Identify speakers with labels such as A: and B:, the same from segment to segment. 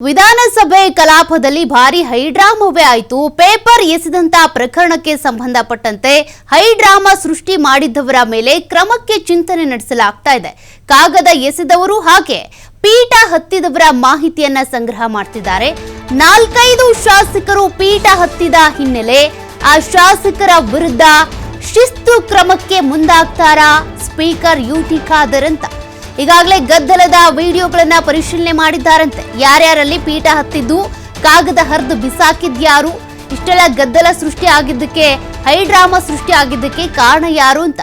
A: ವಿಧಾನಸಭೆ ಕಲಾಪದಲ್ಲಿ ಭಾರಿ ಹೈಡ್ರಾಮವೇ ಆಯಿತು. ಪೇಪರ್ ಎಸೆದಂತ ಪ್ರಕರಣಕ್ಕೆ ಸಂಬಂಧಪಟ್ಟಂತೆ ಹೈಡ್ರಾಮಾ ಸೃಷ್ಟಿ ಮಾಡಿದ್ದವರ ಮೇಲೆ ಕ್ರಮಕ್ಕೆ ಚಿಂತನೆ ನಡೆಸಲಾಗ್ತಾ ಇದೆ. ಕಾಗದ ಎಸೆದವರು ಹಾಗೆ ಪೀಠ ಹತ್ತಿದವರ ಮಾಹಿತಿಯನ್ನ ಸಂಗ್ರಹ ಮಾಡ್ತಿದ್ದಾರೆ. 4-5 ಶಾಸಕರು ಪೀಠ ಹತ್ತಿದ ಹಿನ್ನೆಲೆ ಆ ಶಾಸಕರ ವಿರುದ್ಧ ಶಿಸ್ತು ಕ್ರಮಕ್ಕೆ ಮುಂದಾಗ್ತಾರಾ ಸ್ಪೀಕರ್ ಯುಟಿ ಖಾದರ್ ಅಂತ ಈಗಾಗಲೇ ಗದ್ದಲದ ವಿಡಿಯೋಗಳನ್ನ ಪರಿಶೀಲನೆ ಮಾಡಿದ್ದಾರಂತೆ. ಯಾರ್ಯಾರಲ್ಲಿ ಪೀಠ ಹತ್ತಿದ್ದು, ಕಾಗದ ಹರಿದು ಬಿಸಾಕಿದ್ಯಾರು, ಇಷ್ಟೆಲ್ಲ ಗದ್ದಲ ಸೃಷ್ಟಿ ಆಗಿದ್ದಕ್ಕೆ, ಹೈಡ್ರಾಮಾ ಸೃಷ್ಟಿ ಆಗಿದ್ದಕ್ಕೆ ಕಾರಣ ಯಾರು ಅಂತ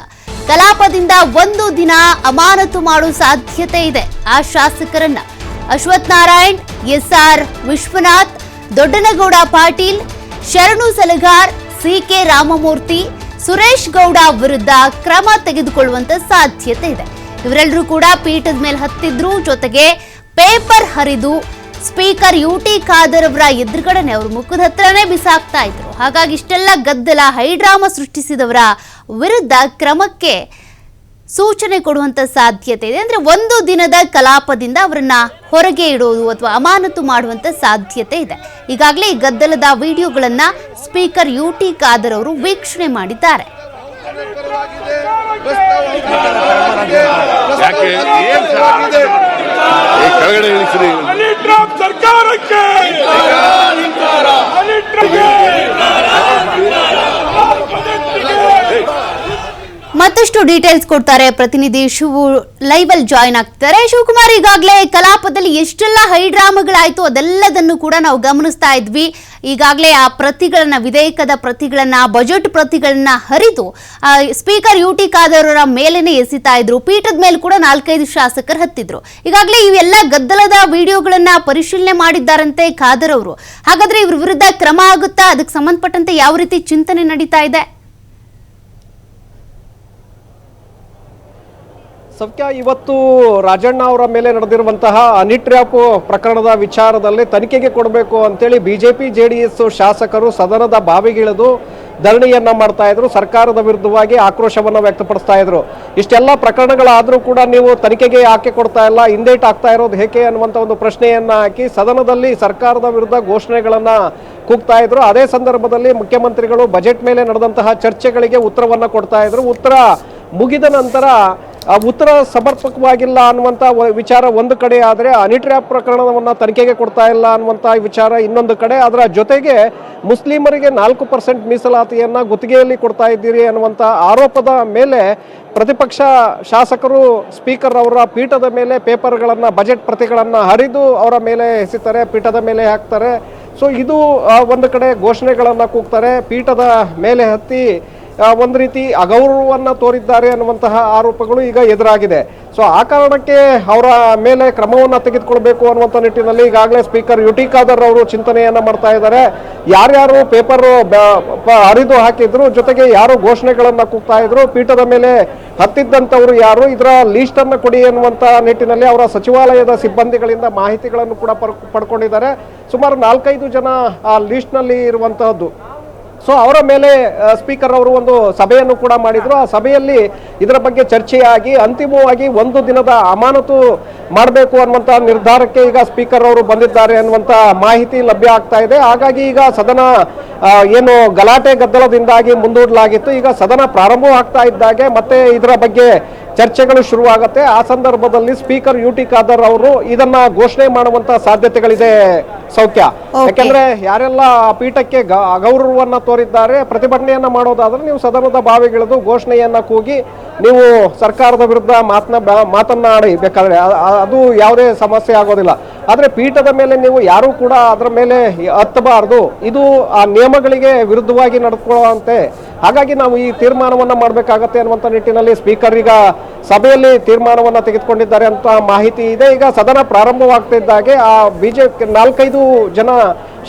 A: ಕಲಾಪದಿಂದ ಒಂದು ದಿನ ಅಮಾನತು ಮಾಡುವ ಸಾಧ್ಯತೆ ಇದೆ. ಆ ಶಾಸಕರನ್ನ ಅಶ್ವಥ್ ನಾರಾಯಣ್, ಎಸ್ಆರ್ ವಿಶ್ವನಾಥ್, ದೊಡ್ಡನಗೌಡ ಪಾಟೀಲ್, ಶರಣು ಸಲಗಾರ್, ಸಿಕೆ ರಾಮಮೂರ್ತಿ, ಸುರೇಶ್ ಗೌಡ ವಿರುದ್ಧ ಕ್ರಮ ತೆಗೆದುಕೊಳ್ಳುವಂತ ಸಾಧ್ಯತೆ ಇದೆ. ಇವರೆಲ್ಲರೂ ಕೂಡ ಪೀಠದ ಮೇಲೆ ಹತ್ತಿದ್ರು. ಜೊತೆಗೆ ಪೇಪರ್ ಹರಿದು ಸ್ಪೀಕರ್ ಯುಟಿ ಖಾದರ್ ಅವರ ಎದುರುಗಡೆನೆ ಅವ್ರ ಮುಖದ ಹತ್ರನೇ ಬಿಸಾಕ್ತಾ ಇದ್ರು. ಹಾಗಾಗಿ ಇಷ್ಟೆಲ್ಲ ಗದ್ದಲ ಹೈಡ್ರಾಮಾ ಸೃಷ್ಟಿಸಿದವರ ವಿರುದ್ಧ ಕ್ರಮಕ್ಕೆ ಸೂಚನೆ ಕೊಡುವಂತ ಸಾಧ್ಯತೆ ಇದೆ. ಅಂದ್ರೆ ಒಂದು ದಿನದ ಕಲಾಪದಿಂದ ಅವರನ್ನ ಹೊರಗೆ ಇಡೋದು ಅಥವಾ ಅಮಾನತು ಮಾಡುವಂತ ಸಾಧ್ಯತೆ ಇದೆ. ಈಗಾಗಲೇ ಈ ಗದ್ದಲದ ವಿಡಿಯೋಗಳನ್ನ ಸ್ಪೀಕರ್ ಯುಟಿ ಖಾದರ್ ಅವರು ವೀಕ್ಷಣೆ ಮಾಡಿದ್ದಾರೆ. ಮತ್ತಷ್ಟು ಡೀಟೇಲ್ಸ್ ಕೊಡ್ತಾರೆ ಪ್ರತಿನಿಧಿ ಶಿವು, ಲೈವ್ ಅಲ್ಲಿ ಜಾಯಿನ್ ಆಗ್ತಾರೆ. ಶಿವಕುಮಾರ್, ಈಗಾಗಲೇ ಕಲಾಪದಲ್ಲಿ ಎಷ್ಟೆಲ್ಲ ಹೈಡ್ರಾಮಾಗಳಾಯ್ತು ಅದೆಲ್ಲದನ್ನು ಕೂಡ ನಾವು ಗಮನಿಸ್ತಾ ಇದ್ವಿ. ಈಗಾಗಲೇ ಆ ಪ್ರತಿಗಳನ್ನ, ವಿಧೇಯಕದ ಪ್ರತಿಗಳನ್ನ, ಬಜೆಟ್ ಪ್ರತಿಗಳನ್ನ ಹರಿದು ಸ್ಪೀಕರ್ ಯುಟಿ ಖಾದರ್ ಅವರ ಮೇಲೇನೆ ಎಸಿತಾ ಇದ್ರು. ಪೀಠದ ಮೇಲೆ ಕೂಡ 4-5 ಶಾಸಕರು ಹತ್ತಿದ್ರು. ಈಗಾಗಲೇ ಇವೆಲ್ಲ ಗದ್ದಲದ ವಿಡಿಯೋಗಳನ್ನ ಪರಿಶೀಲನೆ ಮಾಡಿದ್ದಾರಂತೆ ಖಾದರ್ ಅವರು. ಹಾಗಾದ್ರೆ ಇವ್ರ ವಿರುದ್ಧ ಕ್ರಮ ಆಗುತ್ತಾ? ಅದಕ್ಕೆ ಸಂಬಂಧಪಟ್ಟಂತೆ ಯಾವ ರೀತಿ ಚಿಂತನೆ ನಡೀತಾ ಇದೆ?
B: ಸೌಖ್ಯ, ಇವತ್ತು ರಾಜಣ್ಣ ಅವರ ಮೇಲೆ ನಡೆದಿರುವಂತಹ ಹನಿ ಟ್ರ್ಯಾಪ್ ಪ್ರಕರಣದ ವಿಚಾರದಲ್ಲಿ ತನಿಖೆಗೆ ಕೊಡಬೇಕು ಅಂತೇಳಿ ಬಿಜೆಪಿ ಜೆಡಿಎಸ್ ಶಾಸಕರು ಸದನದ ಬಾವಿಗಿಳಿದು ಧರಣಿಯನ್ನ ಮಾಡ್ತಾ ಇದ್ರು. ಸರ್ಕಾರದ ವಿರುದ್ಧವಾಗಿ ಆಕ್ರೋಶವನ್ನು ವ್ಯಕ್ತಪಡಿಸ್ತಾ ಇದ್ರು. ಇಷ್ಟೆಲ್ಲ ಪ್ರಕರಣಗಳಾದರೂ ಕೂಡ ನೀವು ತನಿಖೆಗೆ ಯಾಕೆ ಕೊಡ್ತಾ ಇಲ್ಲ, ಹಿಂದೇಟ್ ಆಗ್ತಾ ಇರೋದು ಹೇಗೆ ಅನ್ನುವಂಥ ಒಂದು ಪ್ರಶ್ನೆಯನ್ನ ಹಾಕಿ ಸದನದಲ್ಲಿ ಸರ್ಕಾರದ ವಿರುದ್ಧ ಘೋಷಣೆಗಳನ್ನ ಕೂಗ್ತಾ ಇದ್ರು. ಅದೇ ಸಂದರ್ಭದಲ್ಲಿ ಮುಖ್ಯಮಂತ್ರಿಗಳು ಬಜೆಟ್ ಮೇಲೆ ನಡೆದಂತಹ ಚರ್ಚೆಗಳಿಗೆ ಉತ್ತರವನ್ನ ಕೊಡ್ತಾ ಇದ್ರು. ಉತ್ತರ ಮುಗಿದ ನಂತರ ಉತ್ತರ ಸಮರ್ಪಕವಾಗಿಲ್ಲ ಅನ್ನುವಂಥ ವಿಚಾರ ಒಂದು ಕಡೆ ಆದರೆ, ಹನಿ ಟ್ರ್ಯಾಪ್ ಪ್ರಕರಣವನ್ನು ತನಿಖೆಗೆ ಕೊಡ್ತಾ ಇಲ್ಲ ಅನ್ನುವಂಥ ವಿಚಾರ ಇನ್ನೊಂದು ಕಡೆ. ಅದರ ಜೊತೆಗೆ ಮುಸ್ಲಿಮರಿಗೆ 4% ಮೀಸಲಾತಿಯನ್ನು ಗುತ್ತಿಗೆಯಲ್ಲಿ ಕೊಡ್ತಾ ಇದ್ದೀರಿ ಅನ್ನುವಂಥ ಆರೋಪದ ಮೇಲೆ ಪ್ರತಿಪಕ್ಷ ಶಾಸಕರು ಸ್ಪೀಕರ್ ಅವರ ಪೀಠದ ಮೇಲೆ ಪೇಪರ್ಗಳನ್ನು, ಬಜೆಟ್ ಪ್ರತಿಗಳನ್ನು ಹರಿದು ಅವರ ಮೇಲೆ ಎಸಿತಾರೆ, ಪೀಠದ ಮೇಲೆ ಹಾಕ್ತಾರೆ. ಸೊ ಇದು ಒಂದು ಕಡೆ ಘೋಷಣೆಗಳನ್ನು ಕೂಗ್ತಾರೆ. ಪೀಠದ ಮೇಲೆ ಹತ್ತಿ ಒಂದು ರೀತಿ ಅಗೌರವವನ್ನು ತೋರಿದ್ದಾರೆ ಅನ್ನುವಂತಹ ಆರೋಪಗಳು ಈಗ ಎದುರಾಗಿದೆ. ಸೊ ಆ ಕಾರಣಕ್ಕೆ ಅವರ ಮೇಲೆ ಕ್ರಮವನ್ನು ತೆಗೆದುಕೊಳ್ಬೇಕು ಅನ್ನುವಂಥ ನಿಟ್ಟಿನಲ್ಲಿ ಈಗಾಗಲೇ ಸ್ಪೀಕರ್ ಯುಟಿ ಖಾದರ್ ಅವರು ಚಿಂತನೆಯನ್ನು ಮಾಡ್ತಾ ಇದ್ದಾರೆ. ಯಾರ್ಯಾರು ಪೇಪರ್ ಹರಿದು ಹಾಕಿದ್ರು, ಜೊತೆಗೆ ಯಾರು ಘೋಷಣೆಗಳನ್ನು ಕೂಗ್ತಾ ಇದ್ರು, ಪೀಠದ ಮೇಲೆ ಹತ್ತಿದ್ದಂಥವ್ರು ಯಾರು, ಇದರ ಲೀಸ್ಟ್ ಅನ್ನು ಕೊಡಿ ಅನ್ನುವಂಥ ನಿಟ್ಟಿನಲ್ಲಿ ಅವರ ಸಚಿವಾಲಯದ ಸಿಬ್ಬಂದಿಗಳಿಂದ ಮಾಹಿತಿಗಳನ್ನು ಕೂಡ ಪಡ್ಕೊಂಡಿದ್ದಾರೆ. ಸುಮಾರು 4-5 ಜನ ಆ ಲೀಸ್ಟ್ನಲ್ಲಿ ಇರುವಂತಹದ್ದು. ಸೊ ಅವರ ಮೇಲೆ ಸ್ಪೀಕರ್ ಅವರು ಒಂದು ಸಭೆಯನ್ನು ಕೂಡ ಮಾಡಿದ್ರು. ಆ ಸಭೆಯಲ್ಲಿ ಇದರ ಬಗ್ಗೆ ಚರ್ಚೆಯಾಗಿ ಅಂತಿಮವಾಗಿ ಒಂದು ದಿನದ ಅಮಾನತು ಮಾಡಬೇಕು ಅನ್ನುವಂಥ ನಿರ್ಧಾರಕ್ಕೆ ಈಗ ಸ್ಪೀಕರ್ ಅವರು ಬಂದಿದ್ದಾರೆ ಅನ್ನುವಂಥ ಮಾಹಿತಿ ಲಭ್ಯ ಆಗ್ತಾ ಇದೆ. ಹಾಗಾಗಿ ಈಗ ಸದನ ಏನು ಗಲಾಟೆ ಗದ್ದಲದಿಂದಾಗಿ ಮುಂದೂಡಲಾಗಿತ್ತು, ಈಗ ಸದನ ಪ್ರಾರಂಭವಾಗ್ತಾ ಇದ್ದಾಗೆ ಮತ್ತೆ ಇದರ ಬಗ್ಗೆ ಚರ್ಚೆಗಳು ಶುರುವಾಗುತ್ತೆ. ಆ ಸಂದರ್ಭದಲ್ಲಿ ಸ್ಪೀಕರ್ ಯುಟಿ ಖಾದರ್ ಅವರು ಇದನ್ನ ಘೋಷಣೆ ಮಾಡುವಂತ ಸಾಧ್ಯತೆಗಳಿದೆ ಸೌಖ್ಯ. ಯಾಕೆಂದ್ರೆ ಯಾರೆಲ್ಲ ಪೀಠಕ್ಕೆ ಅಗೌರವವನ್ನ ತೋರಿದ್ದಾರೆ, ಪ್ರತಿಭಟನೆಯನ್ನ ಮಾಡೋದಾದ್ರೆ ನೀವು ಸದನದ ಬಾವಿಗಿಳಿದು ಘೋಷಣೆಯನ್ನ ಕೂಗಿ ನೀವು ಸರ್ಕಾರದ ವಿರುದ್ಧ ಮಾತನಾಡಿ ಬೇಕಾದ್ರೆ ಅದು ಯಾವುದೇ ಸಮಸ್ಯೆ ಆಗೋದಿಲ್ಲ. ಆದ್ರೆ ಪೀಠದ ಮೇಲೆ ನೀವು ಯಾರು ಕೂಡ ಅದರ ಮೇಲೆ ಹತ್ತಬಾರದು, ಇದು ಆ ನಿಯಮಗಳಿಗೆ ವಿರುದ್ಧವಾಗಿ ನಡೆದುಕೊಳ್ಳುವಂತೆ. ಹಾಗಾಗಿ ನಾವು ಈ ತೀರ್ಮಾನವನ್ನ ಮಾಡಬೇಕಾಗತ್ತೆ ಅನ್ನುವಂಥ ನಿಟ್ಟಿನಲ್ಲಿ ಸ್ಪೀಕರ್ ಈಗ ಸಭೆಯಲ್ಲಿ ತೀರ್ಮಾನವನ್ನ ತೆಗೆದುಕೊಂಡಿದ್ದಾರೆ ಅಂತ ಮಾಹಿತಿ ಇದೆ. ಈಗ ಸದನ ಪ್ರಾರಂಭವಾಗ್ತಿದ್ದಾಗೆ ಆ ಬಿಜೆಪಿ 4-5 ಜನ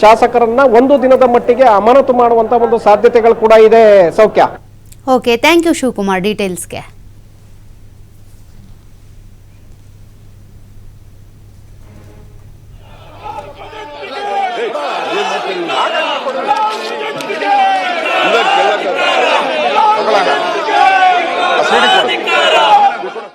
B: ಶಾಸಕರನ್ನ ಒಂದು ದಿನದ ಮಟ್ಟಿಗೆ ಅಮಾನತು ಮಾಡುವಂತ ಒಂದು ಸಾಧ್ಯತೆಗಳು ಕೂಡ ಇದೆ ಸೌಖ್ಯ.
A: Okay, thank you Shivakumar ಡೀಟೇಲ್ಸ್ಗೆ.